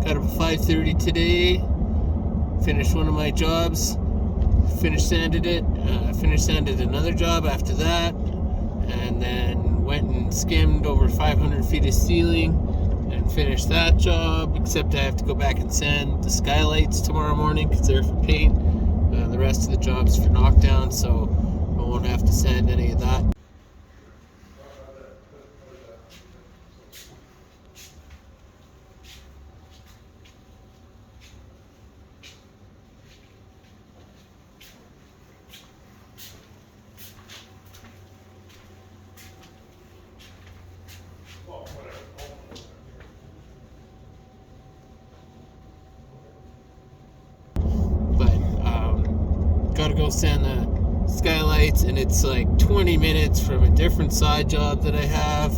Got up at 5:30 today. Finished one of my jobs. Finished sanded another job after that. And then went and skimmed over 500 feet of ceiling and finished that job. Except I have to go back and sand the skylights tomorrow morning because they're for paint. The rest of the job's for knockdown, so I won't have to sand any of that. Gotta go sand the skylights, and it's like 20 minutes from a different side job that I have.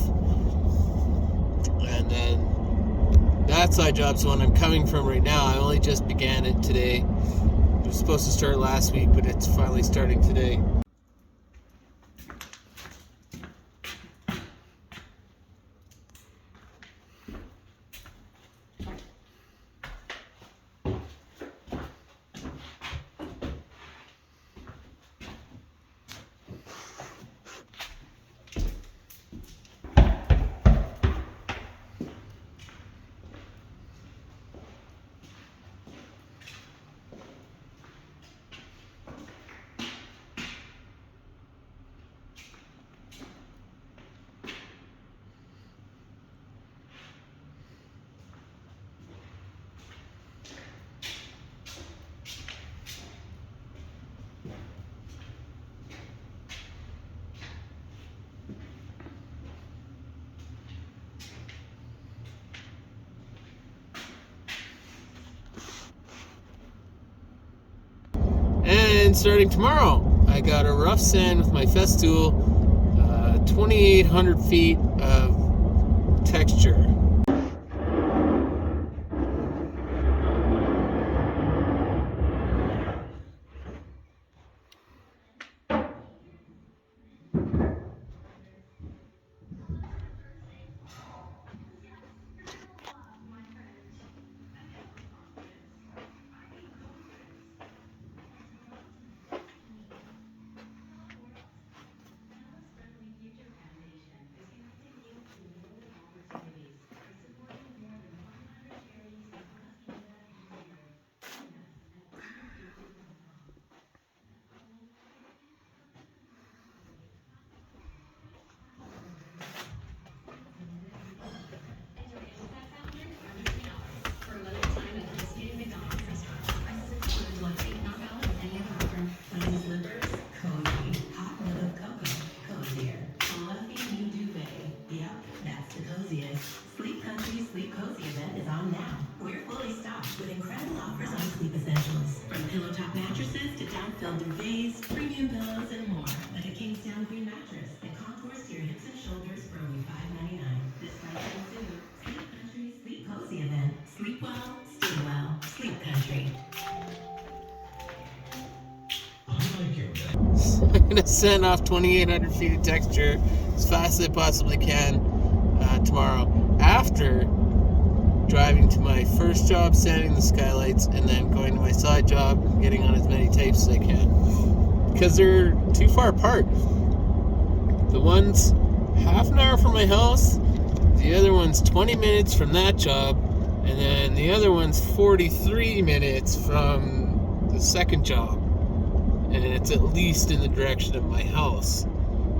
And then that side job's the one I'm coming from right now. I only just began it today. It was supposed to start last week, but it's finally starting today. And starting tomorrow, I got a rough sand with my Festool, 2,800 feet of texture. Sleep Country's Sleep Cozy event is on now. We're fully stocked with incredible offers on sleep essentials. From pillow top mattresses to down-filled duvets, premium pillows, and more. Like a Kingsdown Green mattress that contours to your hips and shoulders for only $5.99. This Friday soon. Sleep Country's Sleep Cozy event. Sleep well, stay well. Sleep Country. I'm gonna send off 2,800 feet of texture as fast as I possibly can tomorrow, after driving to my first job, sanding the skylights, and then going to my side job and getting on as many tapes as I can, because they're too far apart. The one's half an hour from my house, the other one's 20 minutes from that job, and then the other one's 43 minutes from the second job. And it's at least in the direction of my house.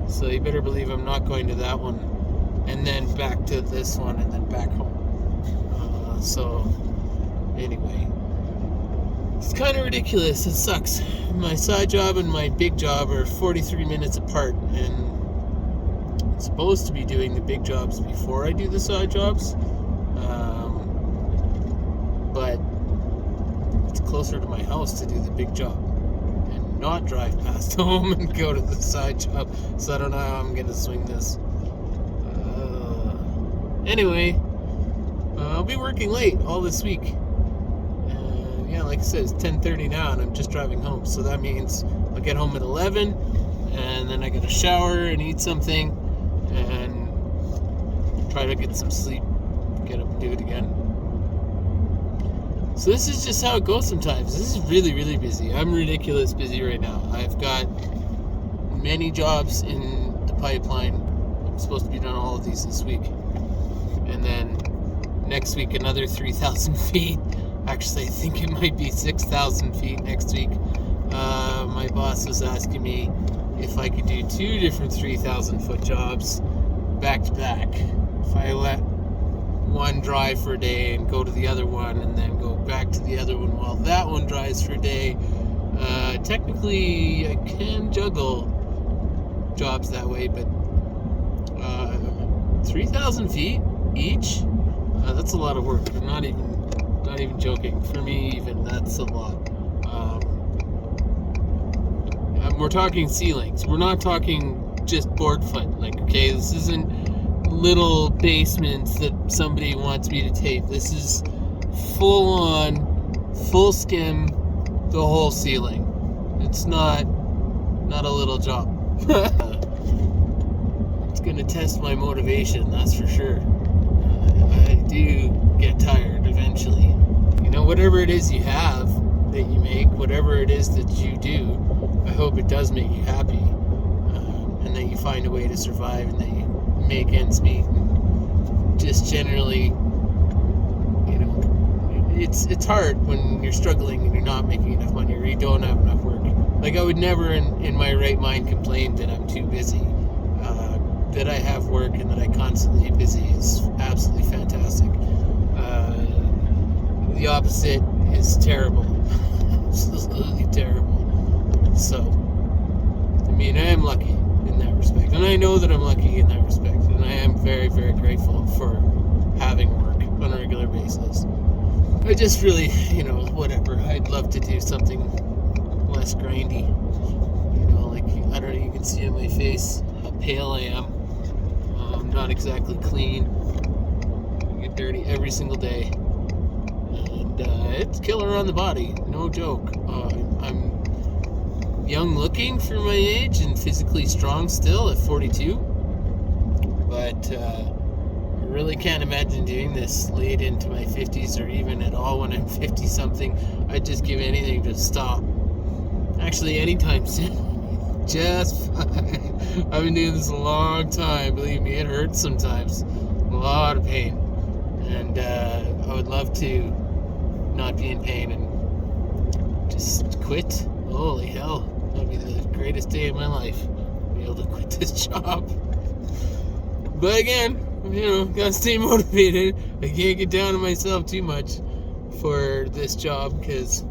So you better believe I'm not going to that one, and then back to this one, and then back home. So anyway, it's kind of ridiculous. It sucks. My side job and my big job are 43 minutes apart, and I'm supposed to be doing the big jobs before I do the side jobs. But it's closer to my house to do the big job, not drive past home and go to the side job. So I don't know how I'm gonna swing this. Anyway, I'll be working late all this week. Yeah, like I said, it's 10:30 now, and I'm just driving home. So that means I'll get home at 11, and then I gotta shower and eat something, and try to get some sleep. Get up and do it again. So this is just how it goes sometimes. This is really, really busy. I'm ridiculous busy right now. I've got many jobs in the pipeline. I'm supposed to be done all of these this week. And then next week, another 3,000 feet. Actually, I think it might be 6,000 feet next week. My boss was asking me if I could do 2 different 3,000 foot jobs back to back. If I let one drive for a day and go to the other one and then go back to the other one while that one drives for a day. Technically, I can juggle jobs that way, but 3,000 feet each, that's a lot of work. I'm not even joking. For me, even that's a lot. We're talking ceilings. We're not talking just board foot. Like, okay, this isn't little basements that somebody wants me to tape. This is full on, full skim, the whole ceiling. It's not a little job. It's gonna test my motivation, that's for sure. I do get tired eventually. You know, whatever it is you have that you make, whatever it is that you do, I hope it does make you happy, and that you find a way to survive, and that you make ends meet. Just generally, you know, it's hard when you're struggling and you're not making enough money or you don't have enough work. Like, I would never in my right mind complain that I'm too busy. That I have work and that I constantly busy is absolutely fantastic. The opposite is terrible. Absolutely terrible. So, I mean, I am lucky in that respect. And I know that I'm lucky in that respect. And I am very, very grateful for having work on a regular basis. I just really, you know, whatever. I'd love to do something less grindy. You know, like, I don't know, you can see on my face how pale I am. I'm not exactly clean. I get dirty every single day. And it's killer on the body. No joke. I'm young looking for my age and physically strong still at 42. But I really can't imagine doing this late into my 50s or even at all when I'm 50 something. I'd just give anything to stop. Actually, anytime soon. Just fine. I've been doing this a long time. Believe me, it hurts sometimes. A lot of pain. And I would love to not be in pain and just quit. Holy hell. That would be the greatest day of my life. Be able to quit this job. But again, you know, gotta stay motivated. I can't get down on myself too much for this job because,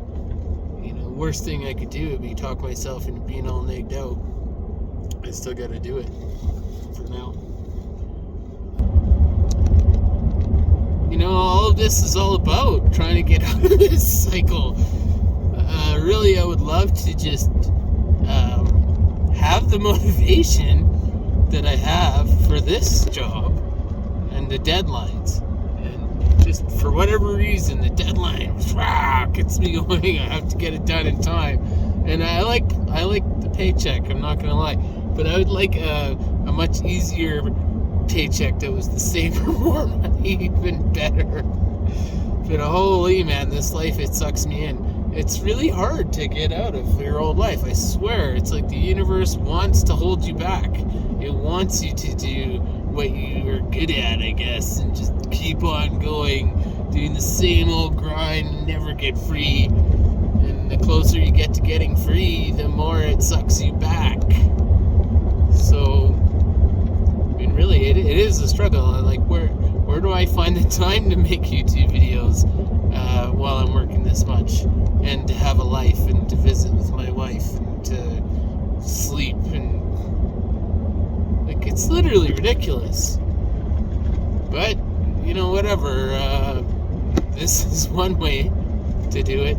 you know, worst thing I could do would be talk myself into being all nagged out. I still gotta do it for now. You know, all of this is all about trying to get out of this cycle. Really, I would love to just have the motivation that I have for this job and the deadlines. And just for whatever reason, the deadline gets me going. I have to get it done in time. And I like the paycheck, I'm not gonna lie. But I would like a much easier paycheck that was the same for more money, even better. But holy man, this life, it sucks me in. It's really hard to get out of your old life. I swear, it's like the universe wants to hold you back. It wants you to do what you are good at, I guess, and just keep on going, doing the same old grind, never get free. And the closer you get to getting free, the more it sucks you back. So, I mean, really, it is a struggle. Like, where do I find the time to make YouTube videos while I'm working this much, and to have a life, and to visit with my wife, and to sleep, and like, it's literally ridiculous. But, you know, whatever. This is one way to do it.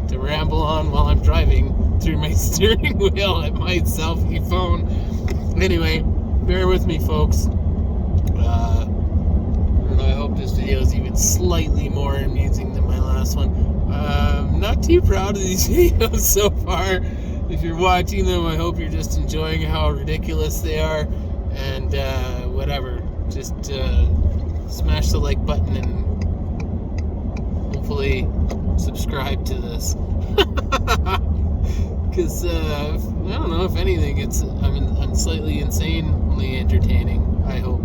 To ramble on while I'm driving through my steering wheel at my selfie phone. Anyway, bear with me, folks. I don't know, I hope this video is even slightly more amusing than my last one. I'm not too proud of these videos so far. If you're watching them, I hope you're just enjoying how ridiculous they are. And whatever, just smash the like button, and hopefully subscribe to this. Because I don't know, if anything, I'm slightly insanely entertaining, I hope.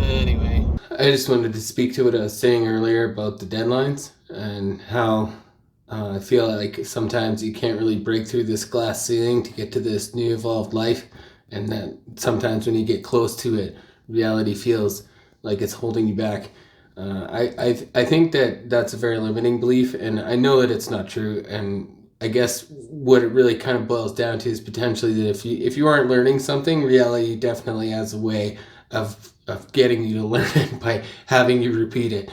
Anyway, I just wanted to speak to what I was saying earlier about the deadlines and how I feel like sometimes you can't really break through this glass ceiling to get to this new evolved life, and that sometimes when you get close to it, reality feels like it's holding you back. I think that that's a very limiting belief, and I know that it's not true. And I guess what it really kind of boils down to is potentially that if you aren't learning something, reality definitely has a way of getting you to learn it by having you repeat it.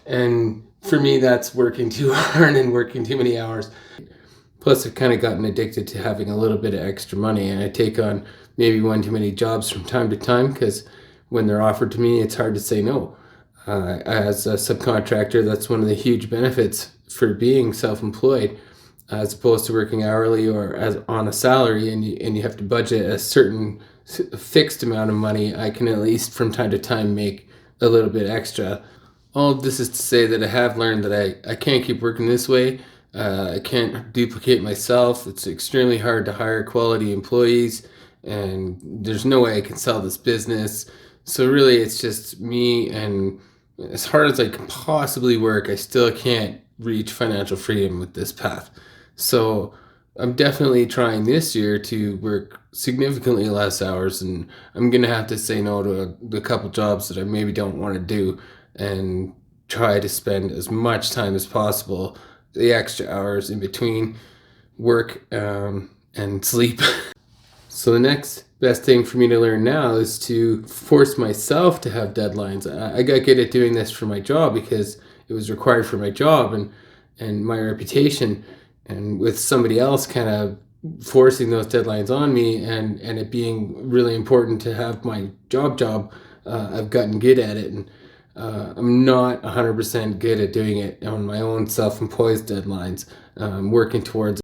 And for me, that's working too hard and working too many hours. Plus, I've kind of gotten addicted to having a little bit of extra money, and I take on maybe one too many jobs from time to time because when they're offered to me, it's hard to say no. As a subcontractor, that's one of the huge benefits for being self-employed, as opposed to working hourly or as on a salary, and you have to budget a certain fixed amount of money. I can at least from time to time make a little bit extra. All of this is to say that I have learned that I can't keep working this way. I can't duplicate myself. It's extremely hard to hire quality employees, and there's no way I can sell this business. So really, it's just me, and as hard as I can possibly work, I still can't reach financial freedom with this path. So I'm definitely trying this year to work significantly less hours, and I'm gonna have to say no to a couple jobs that I maybe don't want to do, and try to spend as much time as possible, the extra hours in between work and sleep. So the next best thing for me to learn now is to force myself to have deadlines. I got good at doing this for my job because it was required for my job and my reputation. And with somebody else kind of forcing those deadlines on me, and it being really important to have my job, I've gotten good at it. And I'm not 100% good at doing it on my own self-imposed deadlines. I'm working towards